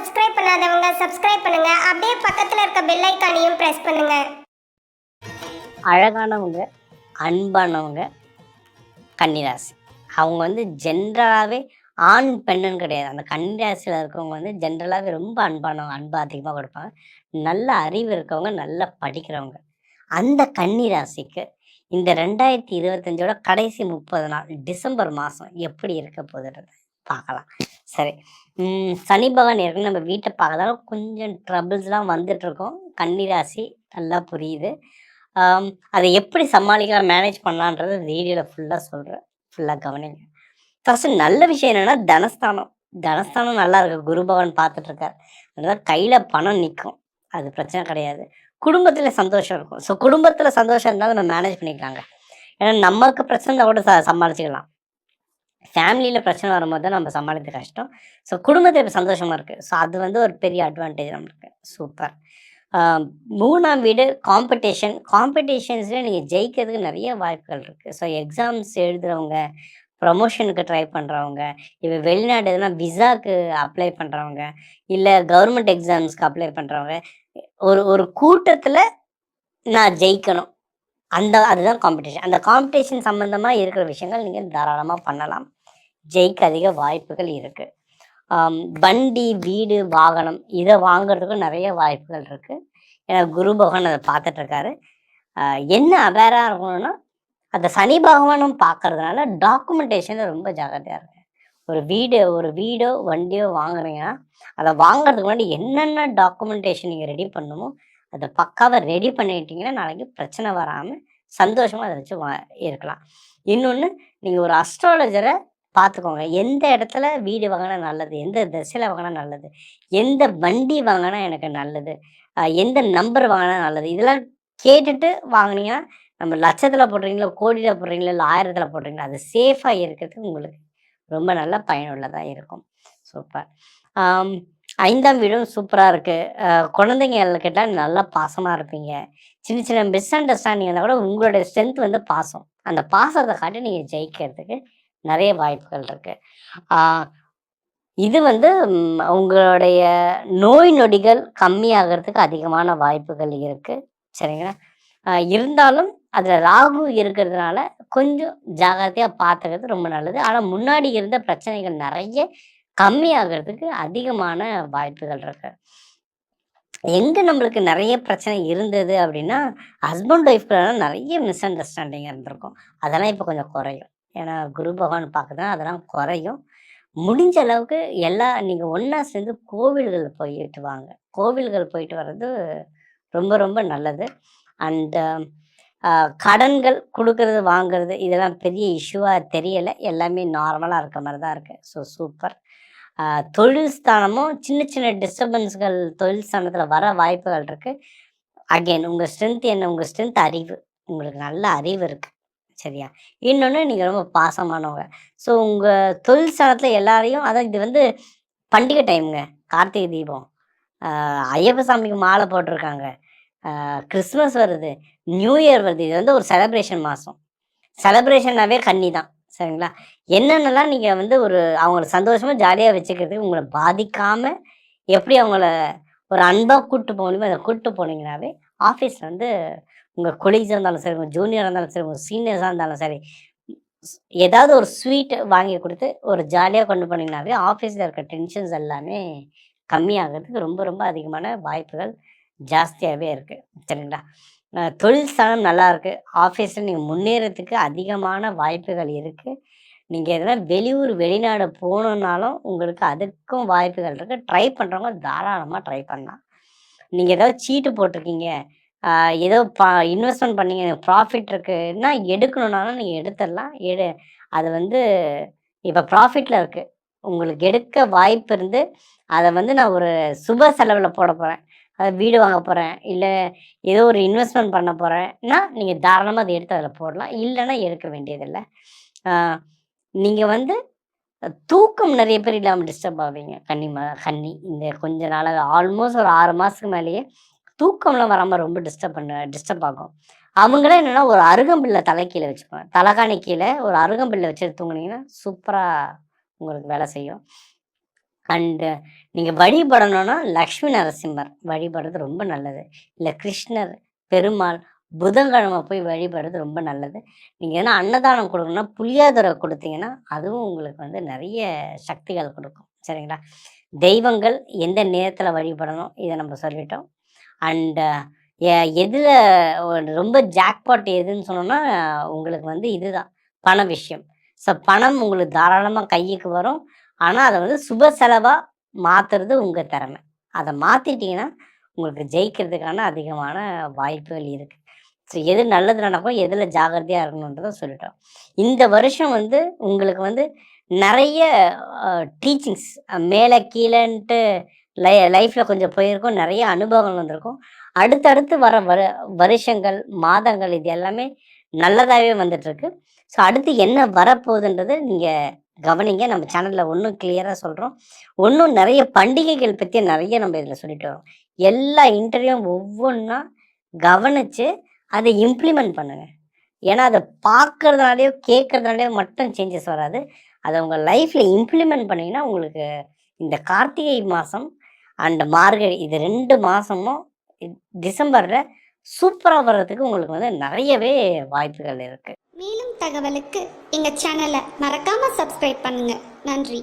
Subscribe பண்ணாதவங்க subscribe பண்ணுங்க. அப்படியே பக்கத்துல இருக்க பெல் ஐகானையும் பிரஸ் பண்ணுங்க. அழகானவங்க, அன்பானவங்க கன்னிராசி. அவங்க ஜென்ரலாகவே ஆண் பெண்ணுன்னு கிடையாது. அந்த கன்னிராசியில் இருக்கவங்க ஜென்ரலாகவே ரொம்ப அன்பானவங்க, அன்பு அதிகமாக கொடுப்பாங்க. நல்ல அறிவு இருக்கவங்க, நல்லா படிக்கிறவங்க. அந்த கன்னிராசிக்கு இந்த 2025ஓட கடைசி 30 நாள் டிசம்பர் மாதம் எப்படி இருக்க போகுதுன்றத பார்க்கலாம். சரி, சனி பகவான் ஏற்கனவே நம்ம வீட்டை பார்க்கறதால கொஞ்சம் ட்ரபிள்ஸ்லாம் வந்துட்டுருக்கோம். கன்னிராசி நல்லா புரியுது. அதை எப்படி சமாளிக்கலாம், மேனேஜ் பண்ணலான்றத வீடியோவில் ஃபுல்லாக சொல்கிறேன். ஃபுல்லாக கவனிங்க. ஃபஸ்ட்டு நல்ல விஷயம் என்னென்னா தனஸ்தானம் நல்லா இருக்குது. குரு பகவான் பார்த்துட்ருக்கார். அதனால் கையில் பணம் நிற்கும், அது பிரச்சனை கிடையாது. குடும்பத்தில் சந்தோஷம் இருக்கும். ஸோ குடும்பத்தில் சந்தோஷம் இருந்தாலும் நம்ம மேனேஜ் பண்ணிக்கலாங்க. ஏன்னா நமக்கு பிரச்சனை கூட சமாளிச்சுக்கலாம். ஃபேமிலியில் பிரச்சனை வரும்போது தான் நம்ம சமாளித்து கஷ்டம். ஸோ குடும்பத்தில் இப்போ சந்தோஷமாக இருக்குது. ஸோ அது ஒரு பெரிய அட்வான்டேஜ் நம்மளுக்கு. சூப்பர். 3ஆம் வீடு காம்படிஷன்ஸில் நீங்கள் ஜெயிக்கிறதுக்கு நிறைய வாய்ப்புகள் இருக்குது. ஸோ எக்ஸாம்ஸ் எழுதுகிறவங்க, ப்ரமோஷனுக்கு ட்ரை பண்ணுறவங்க, இப்போ வெளிநாடு எதுனா விசாவுக்கு அப்ளை பண்ணுறவங்க, இல்லை கவர்மெண்ட் எக்ஸாம்ஸ்க்கு அப்ளை பண்ணுறவங்க, ஒரு கூட்டத்தில் நான் ஜெயிக்கணும், அதுதான் காம்படிஷன். அந்த காம்படிஷன் சம்மந்தமாக இருக்கிற விஷயங்கள் நீங்கள் தாராளமாக பண்ணலாம். ஜெயிக்க அதிக வாய்ப்புகள் இருக்குது. வண்டி, வீடு, வாகனம் இதை வாங்குறதுக்கும் நிறைய வாய்ப்புகள் இருக்குது. ஏன்னா குரு பகவான் அதை பார்த்துட்ருக்காரு. என்ன அவேராக இருக்கணும்னா, அந்த சனி பகவானும் பார்க்கறதுனால டாக்குமெண்டேஷனில் ரொம்ப ஜாகிரதையாக இருக்கு. ஒரு வீடோ வண்டியோ வாங்குறீங்கன்னா, அதை வாங்குறதுக்கு முன்னாடி என்னென்ன டாக்குமெண்டேஷன் நீங்கள் ரெடி பண்ணணுமோ அதை பக்காவாக ரெடி பண்ணிட்டீங்கன்னா நாளைக்கு பிரச்சனை வராமல் சந்தோஷமாக அதை வச்சு இருக்கலாம். இன்னொன்று, நீங்கள் ஒரு அஸ்ட்ராலஜரை பார்த்துக்கோங்க. எந்த இடத்துல வீடு வாங்கினா நல்லது, எந்த திசையில் வாங்கினா நல்லது, எந்த வண்டி வாங்கினா எனக்கு நல்லது, எந்த நம்பர் வாங்கினா நல்லது, இதெல்லாம் கேட்டுட்டு வாங்கினீங்கன்னா, நம்ம லட்சத்தில் போடுறீங்களா, கோடியில் போடுறீங்களா, இல்லை 1000த்தில் போடுறீங்களா, அது சேஃபாக இருக்கிறதுக்கு உங்களுக்கு ரொம்ப நல்ல பயனுள்ளதாக இருக்கும். சூப்பர். 5ஆம் வீடும் சூப்பராக இருக்குது. குழந்தைங்க கேட்டால் நல்லா பாசமாக இருப்பீங்க. சின்ன சின்ன மிஸ் அண்டர்ஸ்டாண்டிங் இருந்தால் கூட உங்களுடைய ஸ்ட்ரென்த் பாசம். அந்த பாசத்தை காட்டி நீங்கள் ஜெயிக்கிறதுக்கு நிறைய வாய்ப்புகள் இருக்குது. இது உங்களுடைய நோய் நொடிகள் கம்மியாகிறதுக்கு அதிகமான வாய்ப்புகள் இருக்குது. சரிங்களா? இருந்தாலும் அதில் ராகு இருக்கிறதுனால கொஞ்சம் ஜாகிரதையாக பார்த்துக்கிறது ரொம்ப நல்லது. ஆனால் முன்னாடி இருந்த பிரச்சனைகள் நிறைய கம்மியாகிறதுக்கு அதிகமான வாய்ப்புகள் இருக்குது. எங்கே நம்மளுக்கு நிறைய பிரச்சனை இருந்தது அப்படின்னா, ஹஸ்பண்ட் ஒய்ஃப்லாம் நிறைய மிஸ் அண்டர்ஸ்டாண்டிங் இருந்திருக்கும். அதெல்லாம் இப்போ கொஞ்சம் குறையும். ஏன்னா குரு பகவான் பார்க்குறதுனா அதெல்லாம் குறையும். முடிஞ்ச அளவுக்கு நீங்கள் ஒன்றா சேர்ந்து கோவில்கள் போயிட்டு வாங்க. கோவில்கள் போயிட்டு வர்றது ரொம்ப ரொம்ப நல்லது. அண்ட் கடன்கள் கொடுக்கறது வாங்கிறது இதெல்லாம் பெரிய இஷ்யூவாக தெரியலை. எல்லாமே நார்மலாக இருக்க மாதிரி தான் இருக்குது. So super. தொழில் ஸ்தானமும் சின்ன சின்ன டிஸ்டர்பன்ஸ்கள் தொழில் ஸ்தானத்தில் வர வாய்ப்புகள் இருக்குது. அகெயின் உங்கள் ஸ்ட்ரென்த் என்ன? உங்கள் ஸ்ட்ரென்த் அறிவு. உங்களுக்கு நல்ல அறிவு இருக்குது. சரியா? இன்னொன்று, நீங்கள் ரொம்ப பாசமானவங்க. ஸோ உங்கள் தொழில் ஸ்தானத்தில் எல்லாரையும், அதான் இது பண்டிகை டைமுங்க. கார்த்திகை தீபம், ஐயப்ப சாமிக்கு மாலை போட்டிருக்காங்க, கிறிஸ்மஸ் வருது, நியூ இயர் வருது. இது ஒரு செலப்ரேஷன் மாதம். செலப்ரேஷன்னாவே கன்னி தான். சரிங்களா? என்னென்னலாம் நீங்கள் அவங்கள சந்தோஷமாக ஜாலியாக வச்சுக்கிறதுக்கு உங்களை பாதிக்காமல் எப்படி அவங்கள ஒரு அன்பாக கூப்பிட்டு போகணுமோ அதை கூப்பிட்டு போனீங்கன்னாவே ஆஃபீஸில் உங்கள் கொலீக்ஸாக இருந்தாலும் சரி, உங்கள் ஜூனியராக இருந்தாலும் சரி, உங்கள் சீனியர்ஸாக இருந்தாலும் சரி, ஏதாவது ஒரு ஸ்வீட் வாங்கி கொடுத்து ஒரு ஜாலியாக கொண்டு போனீங்கன்னாவே ஆஃபீஸில் இருக்க டென்ஷன்ஸ் எல்லாமே கம்மியாகிறதுக்கு ரொம்ப ரொம்ப அதிகமான வாய்ப்புகள் ஜாஸ்தியாகவே இருக்குது. சரிங்களா? தொழில் ஸ்தானம் நல்லாயிருக்கு. ஆஃபீஸில் நீங்கள் முன்னேறதுக்கு அதிகமான வாய்ப்புகள் இருக்குது. நீங்கள் எதனா வெளியூர் வெளிநாடு போகணுன்னாலும் உங்களுக்கு அதுக்கும் வாய்ப்புகள் இருக்குது. ட்ரை பண்ணுறவங்க தாராளமாக ட்ரை பண்ணலாம். நீங்கள் ஏதாவது சீட்டு போட்டிருக்கீங்க, ஏதோ இன்வெஸ்ட்மெண்ட் பண்ணீங்க, ப்ராஃபிட் இருக்குன்னா எடுக்கணுன்னாலும் நீங்கள் எடுத்துடலாம். அது இப்போ ப்ராஃபிட்டில் இருக்குது. உங்களுக்கு எடுக்க வாய்ப்பு இருந்து அதை நான் ஒரு சுப செலவில் போட போகிறேன், வீடு வாங்க போகிறேன், இல்லை ஏதோ ஒரு இன்வெஸ்ட்மெண்ட் பண்ண போகிறேன்னா நீங்கள் தாராளமாக அதை எடுத்து அதில் போடலாம். இல்லைன்னா எடுக்க வேண்டியதில்லை. நீங்கள் தூக்கம் நிறைய பேர் இல்லாமல் டிஸ்டர்ப் ஆவீங்க. கன்னி இந்த கொஞ்ச நாளாக ஆல்மோஸ்ட் ஒரு 6 மாதத்துக்கு மேலேயே தூக்கம்லாம் வராமல் ரொம்ப டிஸ்டர்ப் ஆகும். அவங்களாம் என்னென்னா ஒரு அருகம்பில்லை கீழே வச்சுக்குவாங்க. தலைகாணி கீழே ஒரு அருகம்பில்லை வச்சு தூங்குனீங்கன்னா சூப்பராக உங்களுக்கு வேலை செய்யும். அண்டு நீங்கள் வழிபடணும்னா லக்ஷ்மி நரசிம்மர் வழிபடுறது ரொம்ப நல்லது. இல்லை கிருஷ்ணர், பெருமாள், புதன்கிழமை போய் வழிபடுறது ரொம்ப நல்லது. நீங்கள் எதனா அன்னதானம் கொடுக்கணும்னா புளியோதரை கொடுத்தீங்கன்னா அதுவும் உங்களுக்கு வந்து நிறைய சக்திகள் கொடுக்கும். சரிங்களா? தெய்வங்கள் எந்த நேரத்தில் வழிபடணும் இதை நம்ம சொல்லிட்டோம். அண்டு எதில் ரொம்ப ஜாக்பாட் எதுன்னு சொன்னோம்னா உங்களுக்கு வந்து இதுதான் பண விஷயம். ஸோ பணம் உங்களுக்கு தாராளமாக கைக்கு வரும். ஆனால் அதை வந்து சுப செலவாக மாற்றுறது உங்கள் திறமை. அதை மாற்றிட்டீங்கன்னா உங்களுக்கு ஜெயிக்கிறதுக்கான அதிகமான வாய்ப்புகள் இருக்குது. ஸோ எது நல்லது நடக்கும், எதில் ஜாகிரதையாக இருக்கணுன்றதை சொல்லிட்டோம். இந்த வருஷம் வந்து உங்களுக்கு வந்து நிறைய டீச்சிங்ஸ் மேலே கீழேன்ட்டு லைஃப்பில் கொஞ்சம் போயிருக்கும். நிறைய அனுபவங்கள் வந்திருக்கும். அடுத்தடுத்து வர வருஷங்கள், மாதங்கள் இது எல்லாமே நல்லதாகவே வந்துட்டுருக்கு. ஸோ அடுத்து என்ன வரப்போகுதுன்றது நீங்கள் கவனிங்க. நம்ம சேனலில் ஒன்றும் கிளியராக சொல்கிறோம். ஒன்றும் நிறைய பண்டிகைகள் பற்றி நிறைய நம்ம இதில் சொல்லிட்டு வரோம். எல்லா இன்டர்வியூவும் ஒவ்வொன்றா கவனித்து அதை இம்ப்ளிமெண்ட் பண்ணுங்கள். ஏன்னா அதை பார்க்கறதுனாலையோ கேட்கறதுனாலையோ மட்டும் சேஞ்சஸ் வராது. அதை உங்கள் லைஃப்பில் இம்ப்ளிமெண்ட் பண்ணிங்கன்னா உங்களுக்கு இந்த கார்த்திகை மாதம் அண்ட் மார்கழி இது 2 மாதமும் டிசம்பரில் சூப்பராக வர்றதுக்கு உங்களுக்கு வந்து நிறையவே வாய்ப்புகள் இருக்குது. மேலும் தகவலுக்கு எங்கள் சேனலை மறக்காமல் சப்ஸ்கிரைப் பண்ணுங்கள். நன்றி.